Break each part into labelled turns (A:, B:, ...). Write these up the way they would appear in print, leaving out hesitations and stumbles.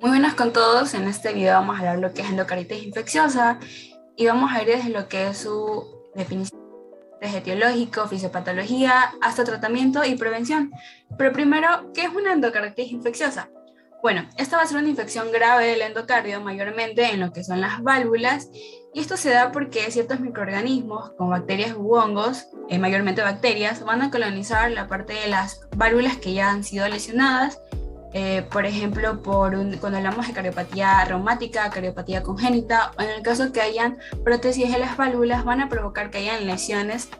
A: Muy buenas con todos, en este video vamos a hablar lo que es endocardititis infecciosa y vamos a ir desde lo que es su definición, desde etiológico, fisiopatología, hasta tratamiento y prevención. Pero primero, ¿qué es una endocardititis infecciosa? Bueno, esta va a ser una infección grave del endocardio, mayormente en lo que son las válvulas, y esto se da porque ciertos microorganismos, como bacterias u hongos, mayormente bacterias, van a colonizar la parte de las válvulas que ya han sido lesionadas. Por ejemplo, cuando hablamos de cardiopatía reumática, cardiopatía congénita, o en el caso que hayan prótesis de las válvulas, van a provocar que hayan lesiones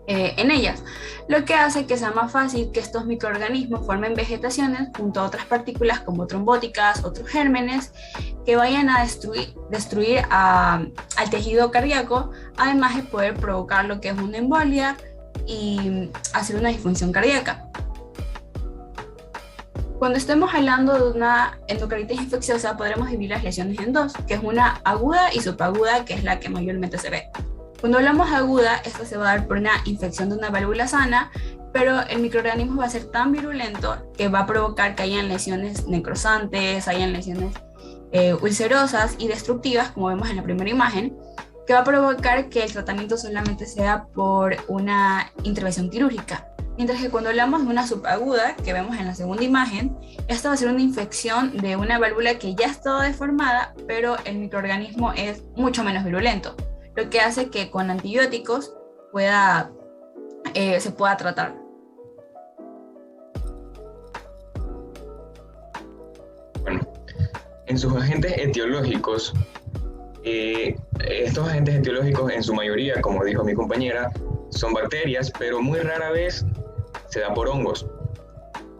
A: en ellas, lo que hace que sea más fácil que estos microorganismos formen vegetaciones junto a otras partículas como trombóticas, otros gérmenes, que vayan a destruir al tejido cardíaco, además de poder provocar lo que es una embolia y hacer una disfunción cardíaca. Cuando estemos hablando de una endocardititis infecciosa, podremos dividir las lesiones en dos, que es una aguda y subaguda, que es la que mayormente se ve. Cuando hablamos de aguda, esto se va a dar por una infección de una válvula sana, pero el microorganismo va a ser tan virulento que va a provocar que hayan lesiones necrosantes, hayan lesiones ulcerosas y destructivas, como vemos en la primera imagen, que va a provocar que el tratamiento solamente sea por una intervención quirúrgica. Mientras que cuando hablamos de una subaguda, que vemos en la segunda imagen, esta va a ser una infección de una válvula que ya estaba deformada, pero el microorganismo es mucho menos virulento, lo que hace que con antibióticos se pueda tratar.
B: Bueno, en sus agentes etiológicos, estos agentes etiológicos en su mayoría, como dijo mi compañera, son bacterias, pero muy rara vez se da por hongos.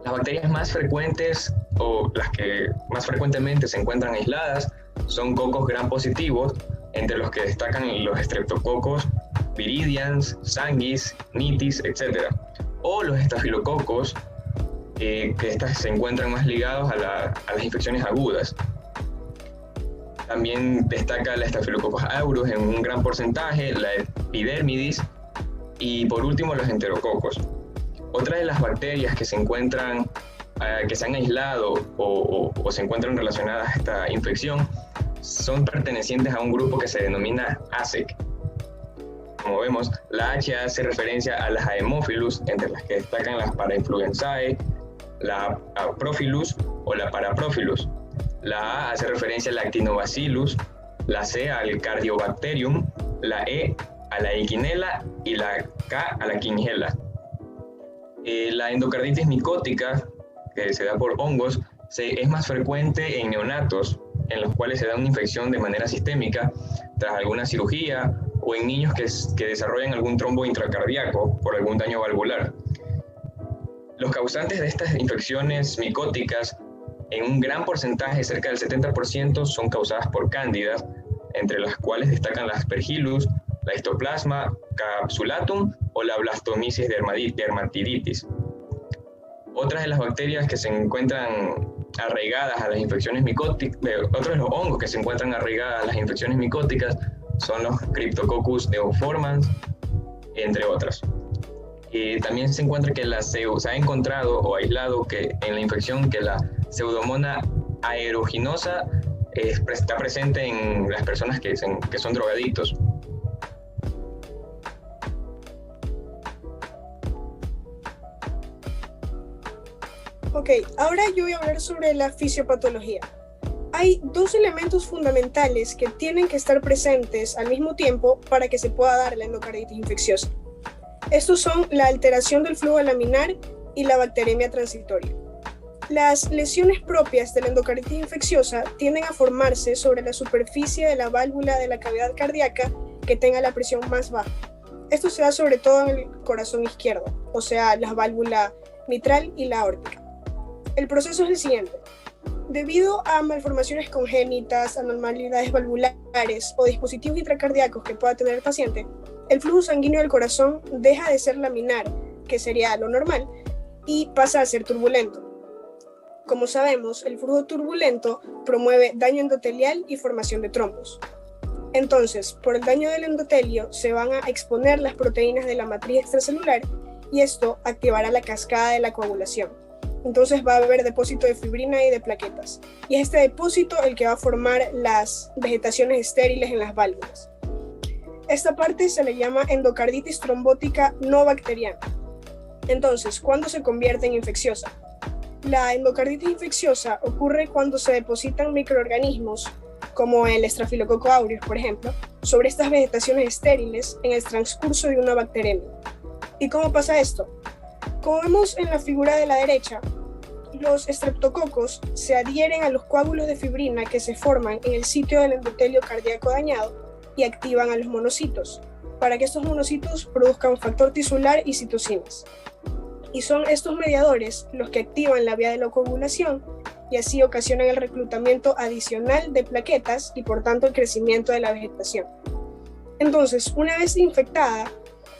B: Las bacterias más frecuentes o las que más frecuentemente se encuentran aisladas son cocos gram positivos, entre los que destacan los streptococos viridians, sanguis, nitis, etc. O los estafilococos, que estas se encuentran más ligados a las infecciones agudas. También destaca la Staphylococcus aureus en un gran porcentaje, la epidermidis y por último los enterococos. Otra de las bacterias que se encuentran, que se han aislado o se encuentran relacionadas a esta infección son pertenecientes a un grupo que se denomina ASEC. Como vemos, la H hace referencia a las Haemophilus, entre las que destacan las Parainfluenzae, la Aprophilus o la Paraprophilus. La A hace referencia al Actinobacillus, la C al Cardiobacterium, la E a la Eikinella y la K a la Klebsiella. La endocarditis micótica, que se da por hongos, es más frecuente en neonatos, en los cuales se da una infección de manera sistémica tras alguna cirugía o en niños que desarrollan algún trombo intracardíaco por algún daño valvular. Los causantes de estas infecciones micóticas, en un gran porcentaje, cerca del 70%, son causadas por cándidas, entre las cuales destacan la Aspergillus, la Histoplasma capsulatum o la Blastomyces dermatiditis. Otras de las bacterias que se encuentran arraigadas a las infecciones micóticas, otros de los hongos que se encuentran arraigadas a las infecciones micóticas son los Cryptococcus neoformans, entre otras. También se encuentra que se ha encontrado o aislado que en la infección que la Pseudomonas aeruginosa está presente en las personas que son drogadictos.
C: Ok, ahora yo voy a hablar sobre la fisiopatología. Hay dos elementos fundamentales que tienen que estar presentes al mismo tiempo para que se pueda dar la endocarditis infecciosa. Estos son la alteración del flujo laminar y la bacteremia transitoria. Las lesiones propias de la endocarditis infecciosa tienden a formarse sobre la superficie de la válvula de la cavidad cardíaca que tenga la presión más baja. Esto se da sobre todo en el corazón izquierdo, o sea, la válvula mitral y la aórtica. El proceso es el siguiente. Debido a malformaciones congénitas, anormalidades valvulares o dispositivos intracardíacos que pueda tener el paciente, el flujo sanguíneo del corazón deja de ser laminar, que sería lo normal, y pasa a ser turbulento. Como sabemos, el flujo turbulento promueve daño endotelial y formación de trombos. Entonces, por el daño del endotelio se van a exponer las proteínas de la matriz extracelular y esto activará la cascada de la coagulación. Entonces va a haber depósito de fibrina y de plaquetas. Y es este depósito el que va a formar las vegetaciones estériles en las válvulas. Esta parte se le llama endocarditis trombótica no bacteriana. Entonces, ¿cuándo se convierte en infecciosa? La endocarditis infecciosa ocurre cuando se depositan microorganismos, como el Staphylococcus aureus, por ejemplo, sobre estas vegetaciones estériles en el transcurso de una bacteremia. ¿Y cómo pasa esto? Como vemos en la figura de la derecha, los estreptococos se adhieren a los coágulos de fibrina que se forman en el sitio del endotelio cardíaco dañado y activan a los monocitos, para que estos monocitos produzcan factor tisular y citocinas. Y son estos mediadores los que activan la vía de la coagulación y así ocasionan el reclutamiento adicional de plaquetas y por tanto el crecimiento de la vegetación. Entonces, una vez infectada,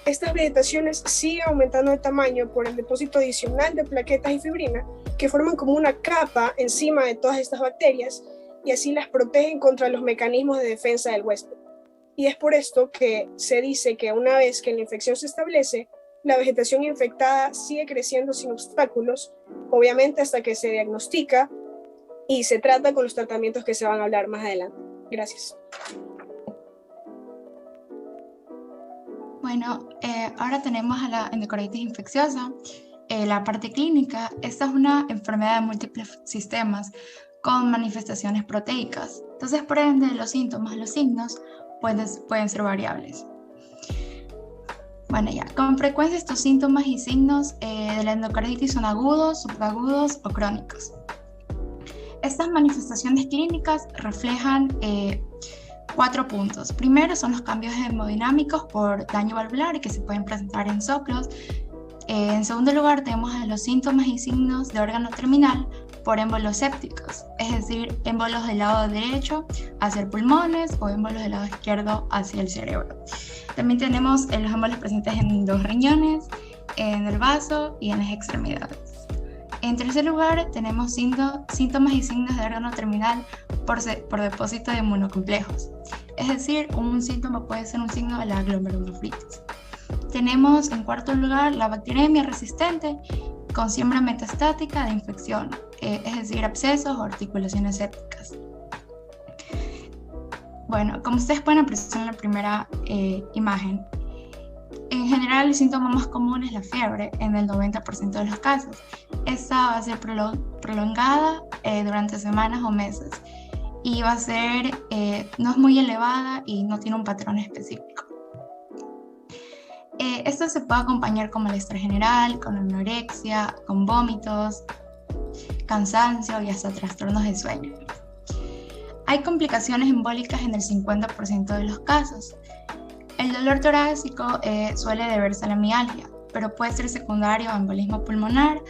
C: estas vegetaciones siguen aumentando de tamaño por el depósito adicional de plaquetas y fibrina que forman como una capa encima de todas estas bacterias y así las protegen contra los mecanismos de defensa del huésped. Y es por esto que se dice que una vez que la infección se establece, la vegetación infectada sigue creciendo sin obstáculos, obviamente hasta que se diagnostica y se trata con los tratamientos que se van a hablar más adelante. Gracias.
D: Bueno, ahora tenemos a la endocarditis infecciosa. La parte clínica, esta es una enfermedad de múltiples sistemas con manifestaciones proteicas. Entonces, por ende, los síntomas, los signos pueden ser variables. Bueno, ya, con frecuencia estos síntomas y signos de la endocarditis son agudos, subagudos o crónicos. Estas manifestaciones clínicas reflejan 4 puntos. Primero son los cambios hemodinámicos por daño valvular que se pueden presentar en soplos. En segundo lugar, tenemos los síntomas y signos de órgano terminal por émbolos sépticos, es decir, émbolos del lado derecho hacia el pulmones o émbolos del lado izquierdo hacia el cerebro. También tenemos los émbolos presentes en los riñones, en el vaso y en las extremidades. En tercer lugar, tenemos síntomas y signos de órgano terminal por depósito de inmunocomplejos, es decir, un síntoma puede ser un signo de la glomerulonefritis. Tenemos en cuarto lugar la bacteriemia resistente con siembra metastática de infección, es decir, abscesos o articulaciones sépticas. Bueno, como ustedes pueden apreciar en la primera imagen, en general el síntoma más común es la fiebre en el 90% de los casos. Esta va a ser prolongada durante semanas o meses y va a ser, no es muy elevada y no tiene un patrón específico. Esto se puede acompañar con malestar general, con anorexia, con vómitos, cansancio y hasta trastornos de sueño. Hay complicaciones embólicas en el 50% de los casos. El dolor torácico suele deberse a la mialgia, pero puede ser secundario a embolismo pulmonar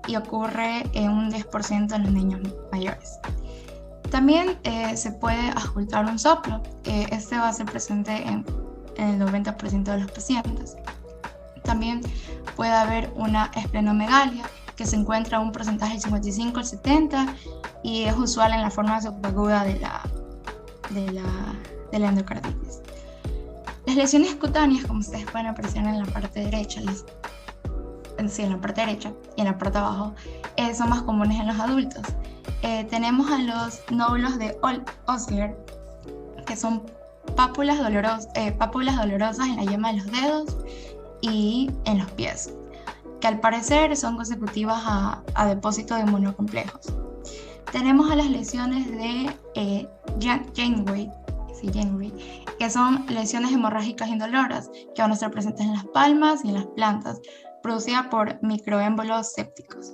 D: y ocurre en un 10% en los niños mayores. También se puede auscultar un soplo. Este va a ser presente en el 90% de los pacientes. También puede haber una esplenomegalia que se encuentra en un porcentaje del 55 al 70 y es usual en la forma subaguda de la endocarditis. Las lesiones cutáneas, como ustedes pueden apreciar en la parte derecha, en la parte derecha y en la parte de abajo, son más comunes en los adultos. Tenemos a los nódulos de Osler, que son pápulas dolorosas en la yema de los dedos y en los pies, que al parecer son consecutivas a depósito de inmunocomplejos. Tenemos a las lesiones de Janeway, que son lesiones hemorrágicas indoloras, que van a estar presentes en las palmas y en las plantas, producidas por microémbolos sépticos.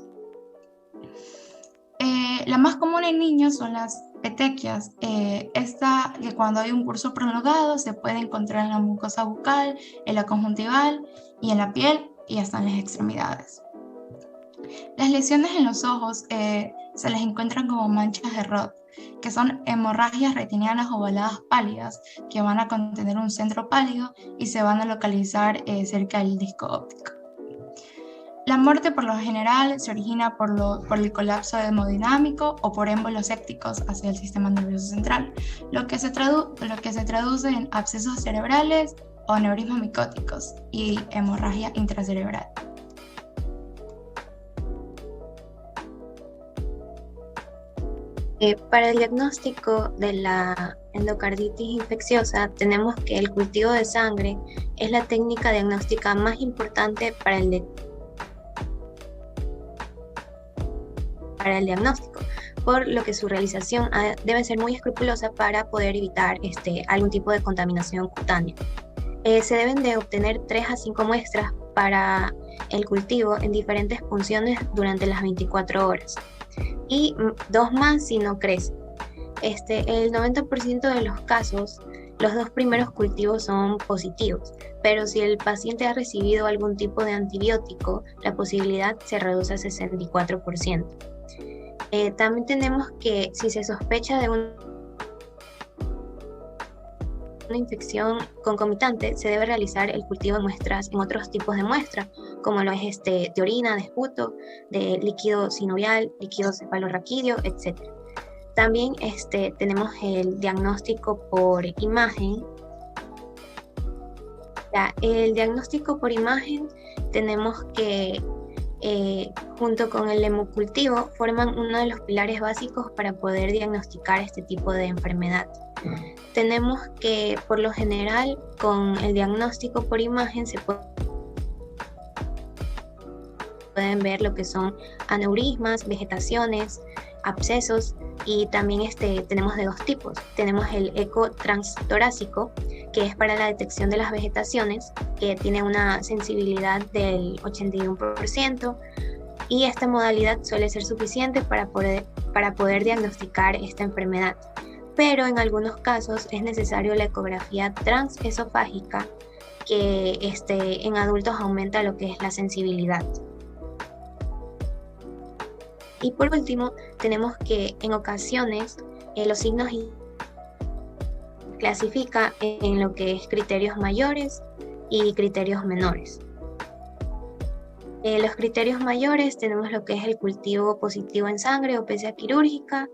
D: La más común en niños son las petequias. Esta que cuando hay un curso prolongado se puede encontrar en la mucosa bucal, en la conjuntival y en la piel y hasta en las extremidades. Las lesiones en los ojos se les encuentran como manchas de Roth, que son hemorragias retinianas ovaladas pálidas que van a contener un centro pálido y se van a localizar cerca del disco óptico. La muerte por lo general se origina por el colapso hemodinámico o por émbolos sépticos hacia el sistema nervioso central, lo que se traduce en abscesos cerebrales o aneurismas micóticos y hemorragia intracerebral.
E: Para el diagnóstico de la endocarditis infecciosa, tenemos que el cultivo de sangre es la técnica diagnóstica más importante para el diagnóstico, por lo que su realización debe ser muy escrupulosa para poder evitar algún tipo de contaminación cutánea. Se deben de obtener 3 a 5 muestras para el cultivo en diferentes punciones durante las 24 horas y 2 más si no crece. El 90% de los casos, los 2 primeros cultivos son positivos, pero si el paciente ha recibido algún tipo de antibiótico, la posibilidad se reduce a 64%. También tenemos que si se sospecha de una infección concomitante, se debe realizar el cultivo de muestras en otros tipos de muestras, como lo es de orina, de esputo, de líquido sinovial, líquido cefalorraquídeo, etc. También tenemos el diagnóstico por imagen. El diagnóstico por imagen tenemos que junto con el hemocultivo forman uno de los pilares básicos para poder diagnosticar este tipo de enfermedad. Tenemos que por lo general con el diagnóstico por imagen se pueden ver lo que son aneurismas, vegetaciones, abscesos, y también tenemos de 2 tipos. Tenemos el eco transtorácico, que es para la detección de las vegetaciones, que tiene una sensibilidad del 81%, y esta modalidad suele ser suficiente para poder diagnosticar esta enfermedad. Pero en algunos casos es necesario la ecografía transesofágica, que en adultos aumenta lo que es la sensibilidad. Y por último, tenemos que en ocasiones los signos clasifica en lo que es criterios mayores y criterios menores. Los criterios mayores tenemos lo que es el cultivo positivo en sangre o PSA quirúrgica,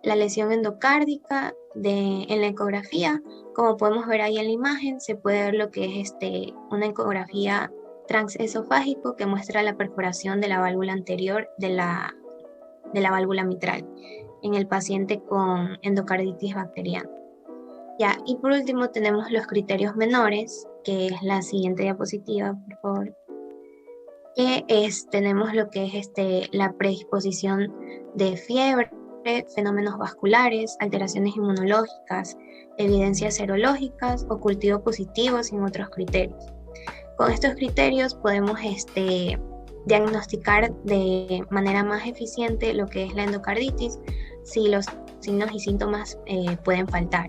E: la lesión endocárdica en la ecografía. Como podemos ver ahí en la imagen, se puede ver lo que es una ecografía transesofágico que muestra la perforación de la válvula anterior de la válvula mitral en el paciente con endocarditis bacteriana. Y por último tenemos los criterios menores, que es la siguiente diapositiva, por favor, que tenemos lo que es la predisposición de fiebre, fenómenos vasculares, alteraciones inmunológicas, evidencias serológicas o cultivo positivo sin otros criterios. Con estos criterios podemos diagnosticar de manera más eficiente lo que es la endocarditis si los signos y síntomas pueden faltar.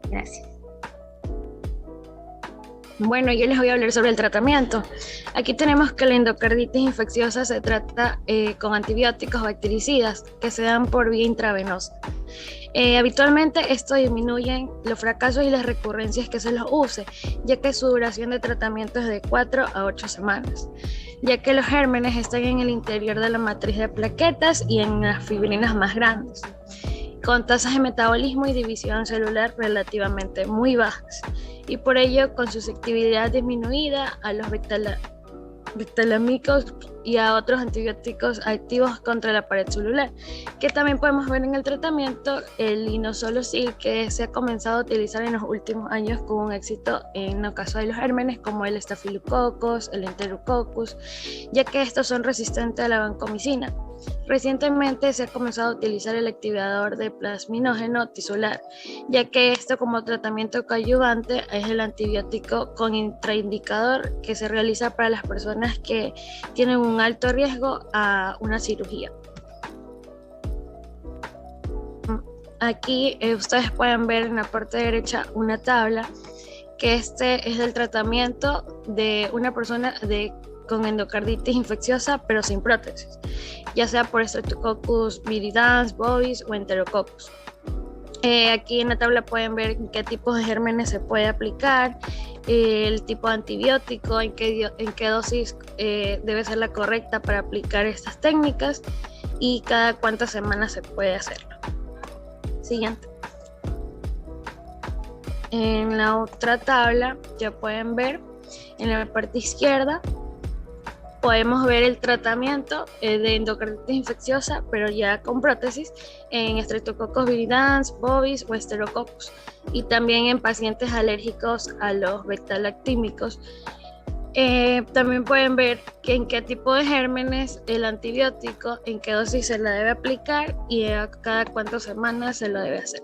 E: Gracias.
F: Bueno, yo les voy a hablar sobre el tratamiento. Aquí tenemos que la endocarditis infecciosa se trata con antibióticos bactericidas que se dan por vía intravenosa. Habitualmente esto disminuye los fracasos y las recurrencias que se los use, ya que su duración de tratamiento es de 4 a 8 semanas, ya que los gérmenes están en el interior de la matriz de plaquetas y en las fibrinas más grandes, con tasas de metabolismo y división celular relativamente muy bajas, y por ello con susceptibilidad disminuida a los betalámicos y a otros antibióticos activos contra la pared celular, que también podemos ver en el tratamiento el linezolozil, que se ha comenzado a utilizar en los últimos años con un éxito en el caso de los gérmenes como el Staphylococcus, el Enterococcus, ya que estos son resistentes a la vancomicina. Recientemente se ha comenzado a utilizar el activador de plasminógeno tisular, ya que esto como tratamiento coadyuvante es el antibiótico con intraindicador que se realiza para las personas que tienen un alto riesgo a una cirugía. Aquí ustedes pueden ver en la parte derecha una tabla que es del tratamiento de una persona con endocarditis infecciosa pero sin prótesis, ya sea por Streptococcus viridans, bovis o Enterococcus. Aquí en la tabla pueden ver qué tipos de gérmenes se puede aplicar, el tipo de antibiótico, en qué dosis debe ser la correcta para aplicar estas técnicas y cada cuántas semanas se puede hacerlo. Siguiente. En la otra tabla ya pueden ver en la parte izquierda podemos ver el tratamiento de endocarditis infecciosa, pero ya con prótesis, en Streptococcus viridans, bovis o Enterococcus, y también en pacientes alérgicos a los beta-lactímicos. También pueden ver en qué tipo de gérmenes el antibiótico, en qué dosis se la debe aplicar y a cada cuántas semanas se lo debe hacer.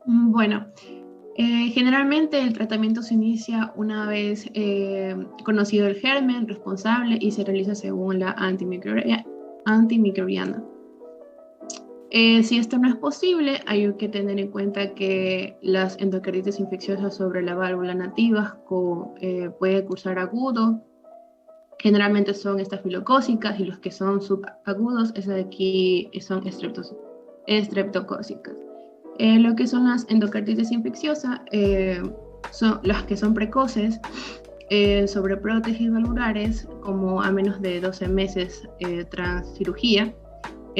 G: Bueno, generalmente el tratamiento se inicia una vez conocido el germen responsable y se realiza según la antimicrobiana. Si esto no es posible, hay que tener en cuenta que las endocarditis infecciosas sobre la válvula nativa puede cursar agudo. Generalmente son estafilocócicas y los que son subagudos, esas de aquí son estreptocócicas. Lo que son las endocarditis infecciosas son las que son precoces sobre prótesis valvulares, como a menos de 12 meses tras cirugía.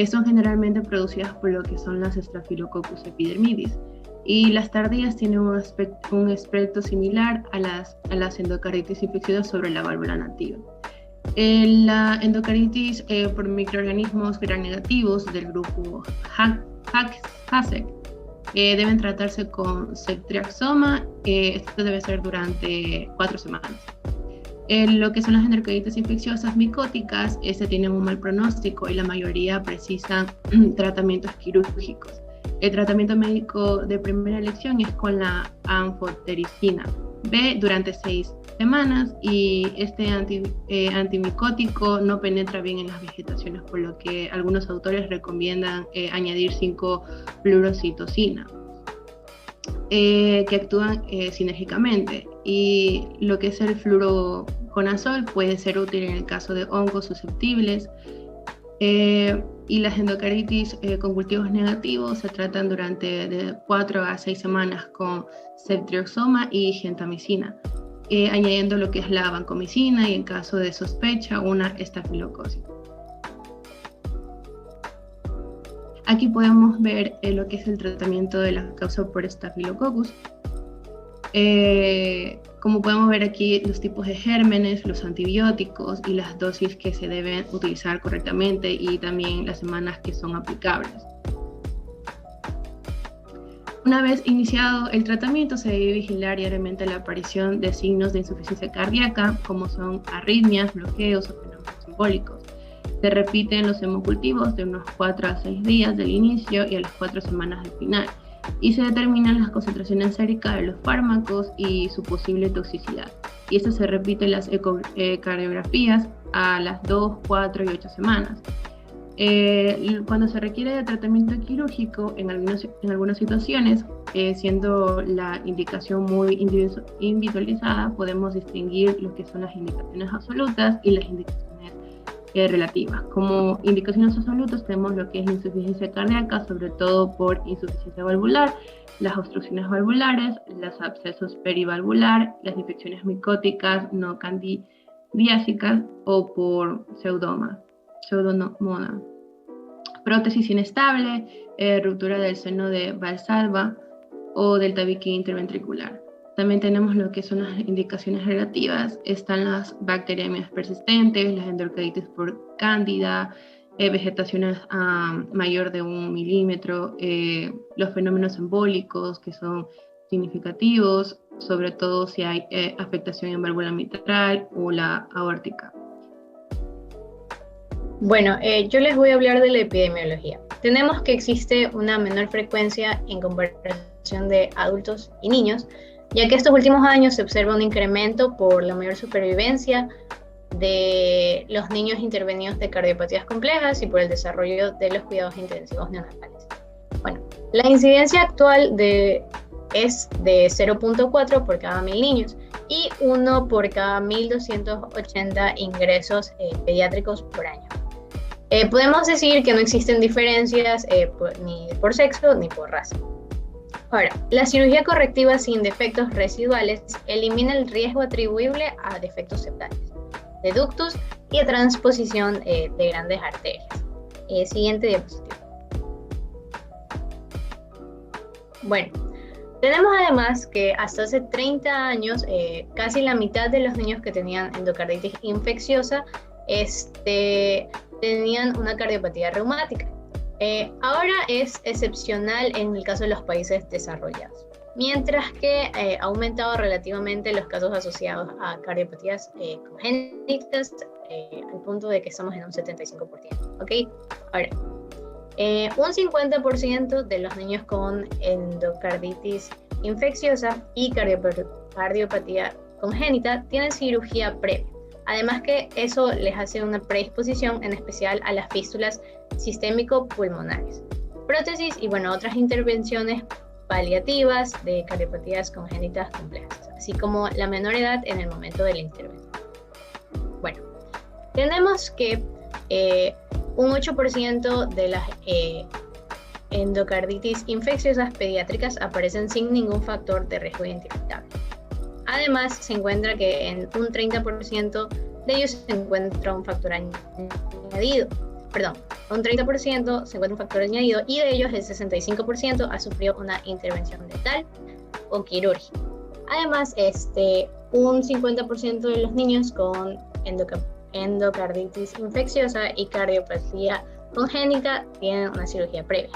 G: Son generalmente producidas por lo que son las Staphylococcus epidermidis, y las tardías tienen un aspecto similar a las endocarditis infecciosas sobre la válvula nativa. La endocarditis por microorganismos gram-negativos del grupo HASEC deben tratarse con ceftriaxona. Esto debe ser durante 4 semanas. Lo que son las endocarditis infecciosas micóticas, tienen un mal pronóstico y la mayoría precisan tratamientos quirúrgicos. El tratamiento médico de primera elección es con la anfotericina B durante 6 semanas, y este antimicótico no penetra bien en las vegetaciones, por lo que algunos autores recomiendan añadir 5-fluorocitocina, que actúan sinérgicamente, y lo que es el fluoroconazol puede ser útil en el caso de hongos susceptibles, y las endocarditis con cultivos negativos se tratan durante de 4 a 6 semanas con ceftriaxona y gentamicina, añadiendo lo que es la vancomicina y en caso de sospecha una estafilocosis. Aquí podemos ver lo que es el tratamiento de la causa por Staphylococcus. Como podemos ver aquí, los tipos de gérmenes, los antibióticos y las dosis que se deben utilizar correctamente, y también las semanas que son aplicables. Una vez iniciado el tratamiento, se debe vigilar diariamente la aparición de signos de insuficiencia cardíaca, como son arritmias, bloqueos o fenómenos embólicos. Se repiten los hemocultivos de unos 4 a 6 días del inicio y a las 4 semanas del final, y se determinan las concentraciones séricas de los fármacos y su posible toxicidad. Y esto se repite en las ecocardiografías a las 2, 4 y 8 semanas. Cuando se requiere de tratamiento quirúrgico, en algunas situaciones, siendo la indicación muy individualizada, podemos distinguir lo que son las indicaciones absolutas y las indicaciones relativas. Como indicaciones absolutas tenemos lo que es la insuficiencia cardíaca, sobre todo por insuficiencia valvular, las obstrucciones valvulares, los abscesos perivalvular, las infecciones micóticas no candidiásicas o por pseudomonas, prótesis inestable, ruptura del seno de Valsalva o del tabique interventricular. También tenemos lo que son las indicaciones relativas. Están las bacteriemias persistentes, las endocarditis por cándida, vegetaciones mayor de 1 milímetro, los fenómenos embólicos que son significativos, sobre todo si hay afectación en válvula mitral o la aórtica.
H: Bueno, yo les voy a hablar de la epidemiología. Tenemos que existe una menor frecuencia en comparación de adultos y niños, ya que estos últimos años se observa un incremento por la mayor supervivencia de los niños intervenidos de cardiopatías complejas y por el desarrollo de los cuidados intensivos neonatales. Bueno, la incidencia actual es de 0.4 por cada 1.000 niños y 1 por cada 1.280 ingresos pediátricos por año. Podemos decir que no existen diferencias ni por sexo ni por raza. Ahora, la cirugía correctiva sin defectos residuales elimina el riesgo atribuible a defectos septales, de ductus y a transposición de grandes arterias. Siguiente diapositiva. Bueno, Tenemos además que hasta hace 30 años, casi la mitad de los niños que tenían endocarditis infecciosa tenían una cardiopatía reumática. Ahora es excepcional en el caso de los países desarrollados, mientras que ha aumentado relativamente los casos asociados a cardiopatías congénitas al punto de que estamos en un 75%. ¿Ok? Ahora, un 50% de los niños con endocarditis infecciosa y cardiopatía congénita tienen cirugía previa. Además que eso les hace una predisposición en especial a las fístulas sistémico-pulmonares, prótesis y otras intervenciones paliativas de cardiopatías congénitas complejas, así como la menor edad en el momento de la intervención. Bueno, tenemos que un 8% de las endocarditis infecciosas pediátricas aparecen sin ningún factor de riesgo identificable. Además, se encuentra que en un 30% de ellos se encuentra un factor añadido. Un 30% se encuentra un factor añadido y de ellos el 65% ha sufrido una intervención letal o quirúrgica. Además, un 50% de los niños con endocarditis infecciosa y cardiopatía congénita tienen una cirugía previa.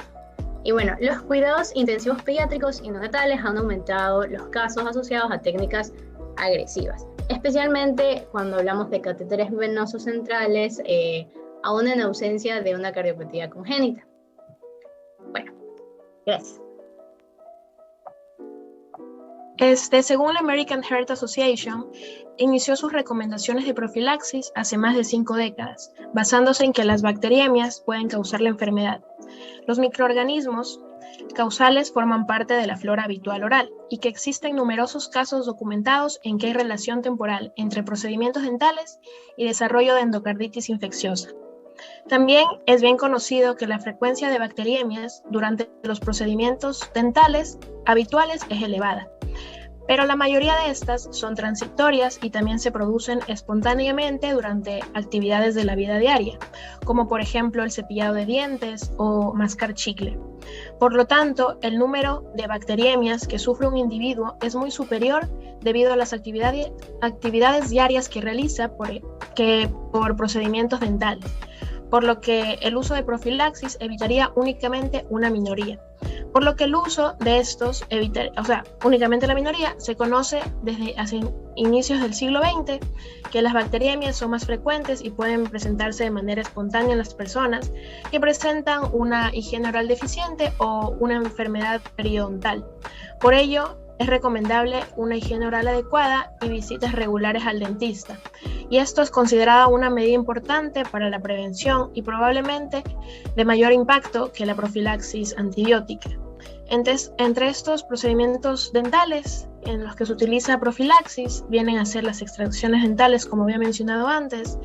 H: Y los cuidados intensivos pediátricos y neonatales han aumentado los casos asociados a técnicas agresivas, especialmente cuando hablamos de catéteres venosos centrales, aún en ausencia de una cardiopatía congénita. Bueno, gracias.
I: Según la American Heart Association, inició sus recomendaciones de profilaxis hace más de 5 décadas, basándose en que las bacteriemias pueden causar la enfermedad. Los microorganismos causales forman parte de la flora habitual oral y que existen numerosos casos documentados en que hay relación temporal entre procedimientos dentales y desarrollo de endocarditis infecciosa. También es bien conocido que la frecuencia de bacteriemias durante los procedimientos dentales habituales es elevada, pero la mayoría de estas son transitorias y también se producen espontáneamente durante actividades de la vida diaria, como por ejemplo el cepillado de dientes o mascar chicle. Por lo tanto, el número de bacteriemias que sufre un individuo es muy superior debido a las actividades diarias que realiza por procedimientos dentales, por lo que el uso de profilaxis evitaría únicamente una minoría. Por lo que el uso de estos, únicamente la minoría, se conoce desde hace inicios del siglo XX que las bacteriemias son más frecuentes y pueden presentarse de manera espontánea en las personas que presentan una higiene oral deficiente o una enfermedad periodontal. Por ello, es recomendable una higiene oral adecuada y visitas regulares al dentista. Y esto es considerado una medida importante para la prevención y probablemente de mayor impacto que la profilaxis antibiótica. Entre estos procedimientos dentales en los que se utiliza profilaxis vienen a ser las extracciones dentales, como había mencionado antes,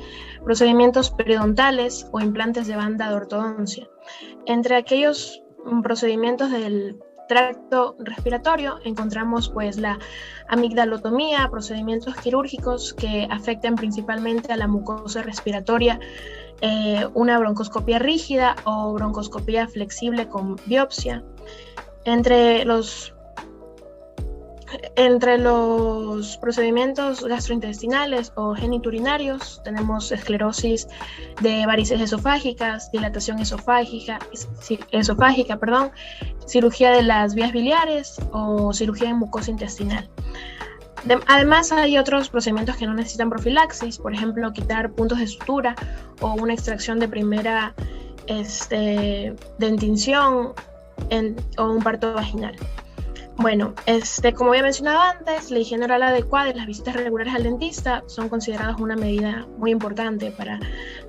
I: procedimientos periodontales o implantes de banda de ortodoncia. Entre aquellos procedimientos del tracto respiratorio encontramos la amigdalotomía, procedimientos quirúrgicos que afectan principalmente a la mucosa respiratoria, una broncoscopia rígida o broncoscopia flexible con biopsia. Entre los procedimientos gastrointestinales o geniturinarios tenemos esclerosis de varices esofágicas, dilatación esofágica, cirugía de las vías biliares o cirugía en mucosa intestinal. Además, hay otros procedimientos que no necesitan profilaxis, por ejemplo, quitar puntos de sutura o una extracción de primera dentición o un parto vaginal. Bueno, como había mencionado antes, la higiene oral adecuada y las visitas regulares al dentista son consideradas una medida muy importante para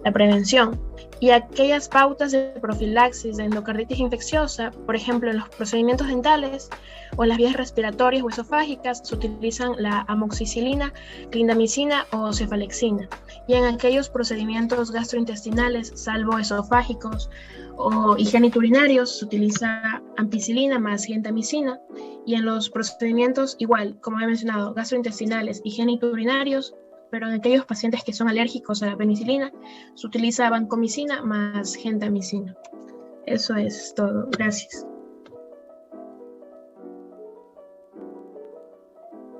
I: la prevención. Y aquellas pautas de profilaxis de endocarditis infecciosa, por ejemplo, en los procedimientos dentales o en las vías respiratorias o esofágicas, se utilizan la amoxicilina, clindamicina o cefalexina. Y en aquellos procedimientos gastrointestinales, salvo esofágicos y geniturinarios, se utiliza ampicilina más gentamicina. Y en los procedimientos, igual, como he mencionado, gastrointestinales y geniturinarios, pero en aquellos pacientes que son alérgicos a la penicilina, se utiliza vancomicina más gentamicina. Eso es todo. Gracias.